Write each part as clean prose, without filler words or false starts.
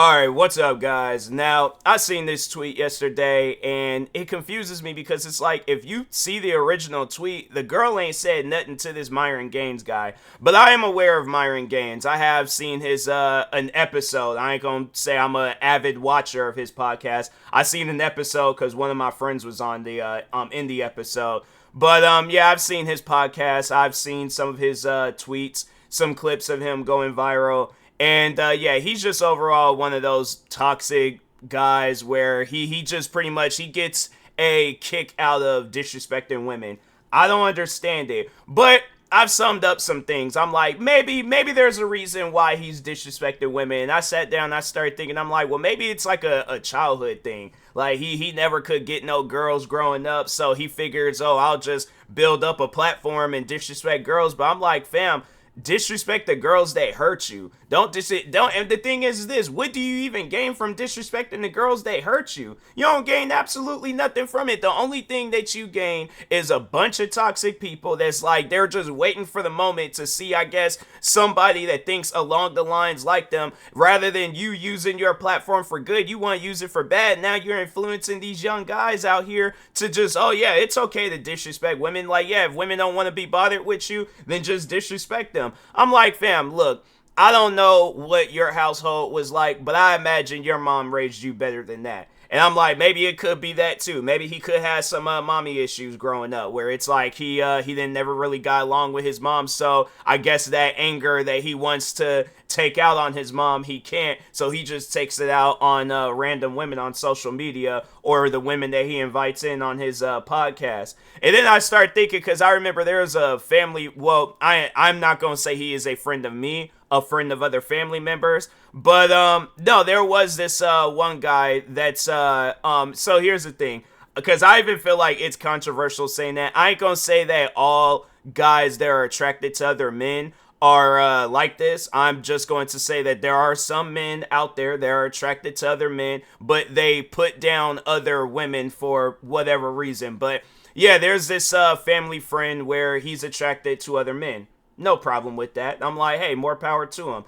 Alright, what's up, guys? Now, I seen this tweet yesterday, and it confuses me because it's like, if you see the original tweet, the girl ain't said nothing to this Myron Gaines guy. But I am aware of Myron Gaines. I have seen his, an episode. I ain't gonna say I'm an avid watcher of his podcast. I seen an episode because one of my friends was on the, in the episode. But, yeah, I've seen his podcast. I've seen some of his, tweets, some clips of him going viral. And yeah, he's just overall one of those toxic guys where he just pretty much he gets a kick out of disrespecting women. I don't understand it, but I've summed up some things. I'm like, maybe there's a reason why he's disrespecting women. And I sat down, I started thinking, I'm like, well, maybe it's like a childhood thing. Like he never could get no girls growing up, so he figures, oh, I'll just build up a platform and disrespect girls. But I'm like, fam, disrespect the girls that hurt you. Don't. And the thing is this: what do you even gain from disrespecting the girls that hurt you? You don't gain absolutely nothing from it. The only thing that you gain is a bunch of toxic people that's like they're just waiting for the moment to see, I guess, somebody that thinks along the lines like them. Rather than you using your platform for good, you want to use it for bad. Now you're influencing these young guys out here to just, oh yeah, it's okay to disrespect women. Like, yeah, if women don't want to be bothered with you, then just disrespect them. I'm like, fam, look, I don't know what your household was like, but I imagine your mom raised you better than that. And I'm like, maybe it could be that too. Maybe he could have some mommy issues growing up, where it's like he didn't never really got along with his mom. So I guess that anger that he wants to take out on his mom, he can't. So he just takes it out on random women on social media or the women that he invites in on his podcast. And then I start thinking, because I remember there was a family. Well, I'm not gonna say he is a friend of me, a friend of other family members, but no, there was this one guy that's so here's the thing, because I even feel like it's controversial saying that. I ain't gonna say that all guys that are attracted to other men are like this. I'm just going to say that there are some men out there that are attracted to other men, but they put down other women for whatever reason. But yeah, there's this family friend where he's attracted to other men. No problem with that. I'm like, hey, more power to him.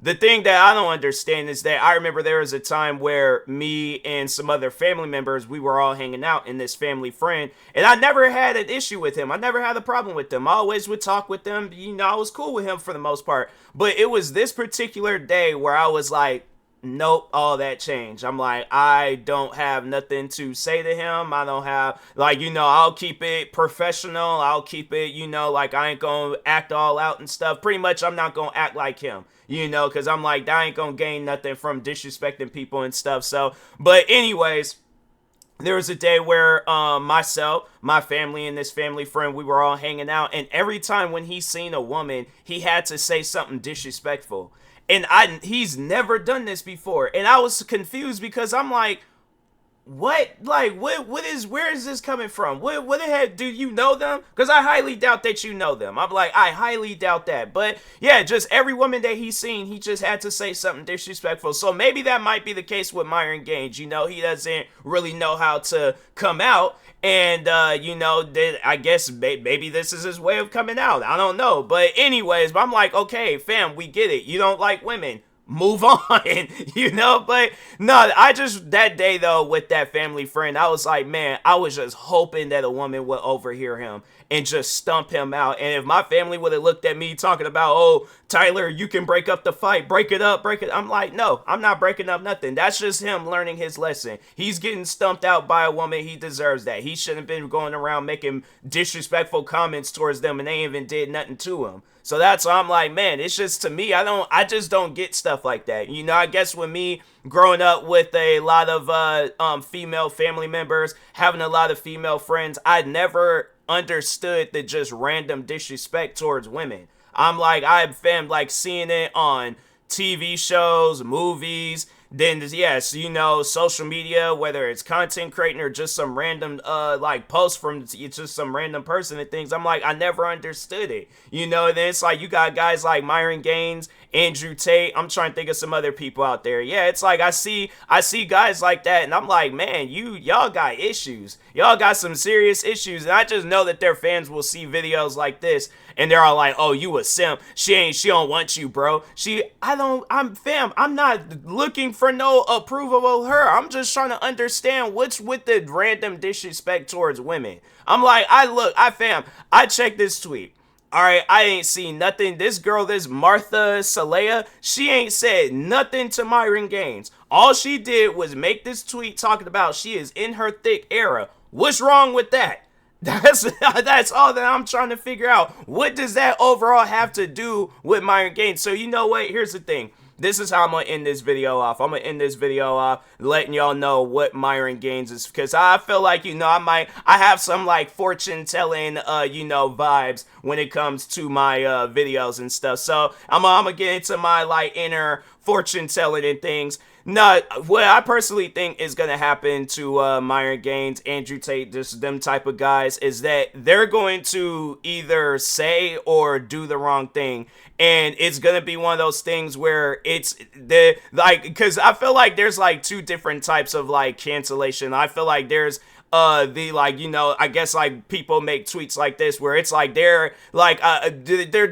The thing that I don't understand is that I remember there was a time where me and some other family members, we were all hanging out in this family friend, and I never had an issue with him. I never had a problem with them. I always would talk with them. You know, I was cool with him for the most part. But it was this particular day where I was like, nope, all that changed. I'm like, I don't have nothing to say to him. I don't have, like, you know, I'll keep it professional. I'll keep it, you know, like I ain't gonna act all out and stuff. Pretty much, I'm not gonna act like him, you know, because I'm like, I ain't gonna gain nothing from disrespecting people and stuff. So, but anyways, there was a day where myself, my family, and this family friend, we were all hanging out, and every time when he seen a woman, he had to say something disrespectful. And he's never done this before. And I was confused because I'm like, what? Like, where is this coming from? What the heck? Do you know them? Because I highly doubt that you know them. I'm like, I highly doubt that. But yeah, just every woman that he's seen, he just had to say something disrespectful. So maybe that might be the case with Myron Gaines. You know, he doesn't really know how to come out. And, you know, I guess maybe this is his way of coming out. I don't know. But anyways, I'm like, okay, fam, we get it. You don't like women. Move on, you know. But no, I just, that day though, with that family friend, I was like, man, I was just hoping that a woman would overhear him and just stump him out. And if my family would have looked at me talking about, oh, Tyler, you can break up the fight, break it up, I'm like, no, I'm not breaking up nothing. That's just him learning his lesson. He's getting stumped out by a woman. He deserves that. He shouldn't have been going around making disrespectful comments towards them, and they even did nothing to him. So that's why I'm like, man, it's just, to me, I just don't get stuff like that. You know, I guess with me growing up with a lot of female family members, having a lot of female friends, I never understood the just random disrespect towards women. I'm like, I've been like seeing it on TV shows, movies, then yes, you know, social media, whether it's content creating or just some random like post from just some random person and things. I'm like, I never understood it, you know. And then it's like you got guys like Myron Gaines Andrew Tate. I'm trying to think of some other people out there. Yeah, it's like I see guys like that, and I'm like, man, y'all got issues. Y'all got some serious issues, and I just know that their fans will see videos like this, and they're all like, oh, you a simp. She don't want you, bro. I'm not looking for no approval of her. I'm just trying to understand what's with the random disrespect towards women. I'm like, I checked this tweet. All right, I ain't seen nothing. This girl, this Martha Salea, she ain't said nothing to Myron Gaines. All she did was make this tweet talking about she is in her thick era. What's wrong with that? That's all that I'm trying to figure out. What does that overall have to do with Myron Gaines? So you know what? Here's the thing. This is how I'm going to end this video off. I'm going to end this video off letting y'all know what Myron Gaines is, because I feel like, I have some like fortune telling, vibes when it comes to my videos and stuff. So I'm going to get into my like inner fortune telling and things. No, what I personally think is going to happen to Myron Gaines, Andrew Tate, just them type of guys, is that they're going to either say or do the wrong thing. And it's going to be one of those things where because I feel like there's like two different types of like cancellation. I feel like there's I guess like people make tweets like this where it's like they're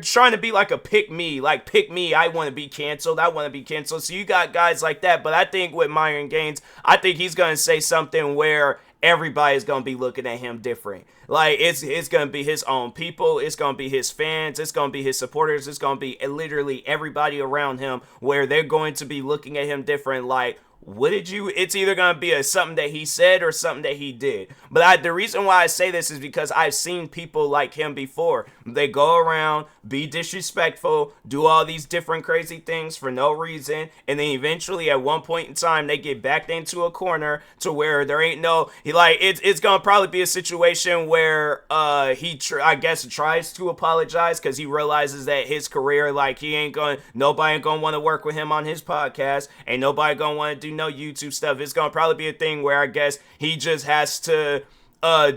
trying to be like a pick me, I want to be canceled, so you got guys like that. But I think with Myron Gaines, I think he's gonna say something where everybody's gonna be looking at him different. Like it's gonna be his own people, it's gonna be his fans, it's gonna be his supporters, it's gonna be literally everybody around him where they're going to be looking at him different. Like, it's either going to be something that he said or something that he did. But the reason why I say this is because I've seen people like him before. They go around, be disrespectful, do all these different crazy things for no reason, and then eventually at one point in time, they get backed into a corner to where there ain't it's going to probably be a situation where he tries to apologize because he realizes that his career, nobody ain't going to want to work with him on his podcast, ain't nobody going to want to do no YouTube stuff. It's gonna probably be a thing where I guess he just has to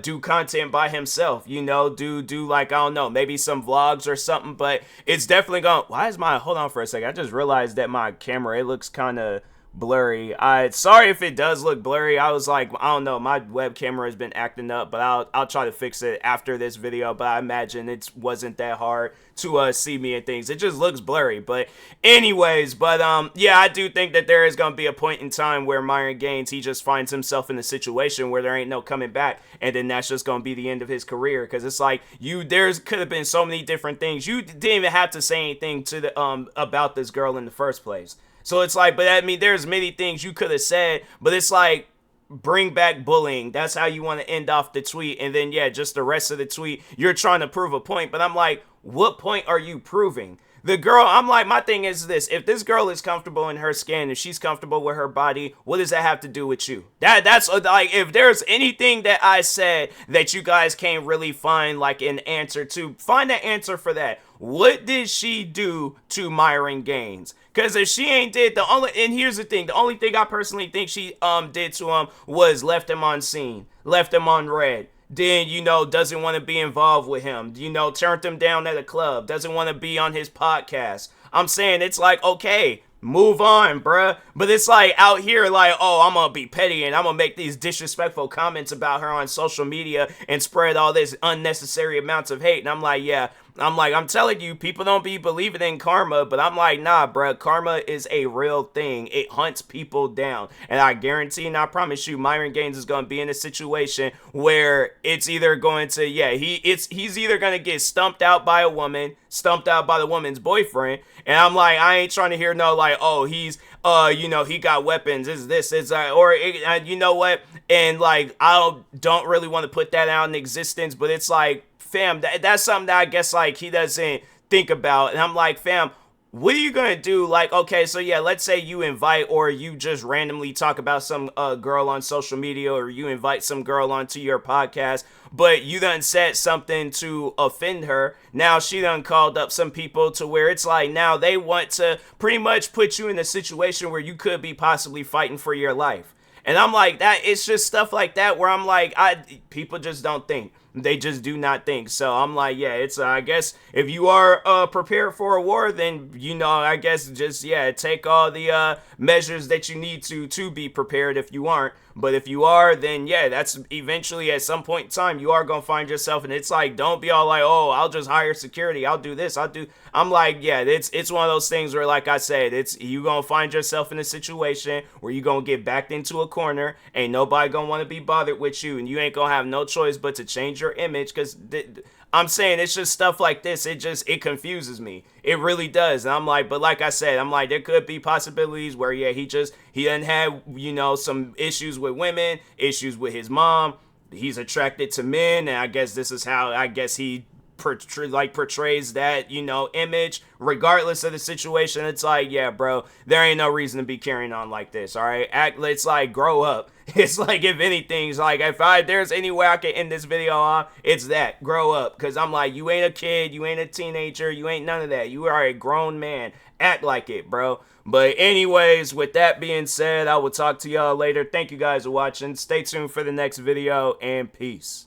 do content by himself, do like, I don't know, maybe some vlogs or something. But it's definitely hold on for a second, I just realized that my camera, it looks kind of blurry. Sorry if it does look blurry. I was like, I don't know, my web camera has been acting up, but I'll try to fix it after this video. But I imagine it wasn't that hard to see me and things. It just looks blurry. But anyways, yeah, I do think that there is going to be a point in time where Myron Gaines, he just finds himself in a situation where there ain't no coming back, and then that's just going to be the end of his career. Because it's like, there's could have been so many different things. You didn't even have to say anything to the about this girl in the first place. So it's like, but I mean, there's many things you could have said, but it's like, bring back bullying. That's how you want to end off the tweet. And then, yeah, just the rest of the tweet, you're trying to prove a point. But I'm like, what point are you proving? The girl, I'm like, my thing is this. If this girl is comfortable in her skin, if she's comfortable with her body, what does that have to do with you? That's like, if there's anything that I said that you guys can't really find like an answer to, find an answer for that. What did she do to Myron Gaines? Because if she ain't did, and here's the thing, the only thing I personally think she did to him was left him on scene, left him on red. Then, doesn't want to be involved with him, turned him down at a club, doesn't want to be on his podcast. I'm saying, it's like, okay, move on, bruh. But it's like out here like, oh, I'm gonna be petty and I'm gonna make these disrespectful comments about her on social media and spread all this unnecessary amounts of hate. And I'm like, yeah, I'm telling you, people don't be believing in karma, but I'm like, nah, bruh, karma is a real thing. It hunts people down. And I guarantee and I promise you, Myron Gaines is going to be in a situation where it's either going to, he's either going to get stumped out by a woman, stumped out by the woman's boyfriend. And I'm like, I ain't trying to hear no, like, oh, he's, he got weapons, you know what? And like, I don't really want to put that out in existence, but it's like, fam, that's something that I guess like he doesn't think about. And I'm like, fam, what are you gonna do? Like, okay, so yeah, let's say you invite or you just randomly talk about some girl on social media, or you invite some girl onto your podcast, but you done said something to offend her. Now she done called up some people to where it's like now they want to pretty much put you in a situation where you could be possibly fighting for your life. And I'm like, that it's just stuff like that where I'm like, people just don't think. They just do not think. So I'm like, yeah, it's I guess if you are prepared for a war, then I guess just take all the measures that you need to be prepared if you aren't. But if you are, then yeah, that's eventually at some point in time you are gonna find yourself, and it's like, don't be all like, oh, I'll just hire security, I'll do this, I'm like, yeah, it's one of those things where, like I said, it's you gonna find yourself in a situation where you gonna get backed into a corner, ain't nobody gonna want to be bothered with you, and you ain't gonna have no choice but to change your image, because I'm saying it's just stuff like this. It confuses me. It really does. And I'm like, but like I said, I'm like, there could be possibilities where, yeah, he doesn't have, some issues with women, issues with his mom. He's attracted to men. And I guess this is how I guess he portrays that, image. Regardless of the situation, it's like, yeah, bro, there ain't no reason to be carrying on like this. All right. It's like, grow up. It's like, if anything, it's like, if there's any way I can end this video off, it's that, grow up. Because I'm like, you ain't a kid, you ain't a teenager, you ain't none of that. You are a grown man. Act like it, bro. But anyways, with that being said, I will talk to y'all later. Thank you guys for watching. Stay tuned for the next video, and peace.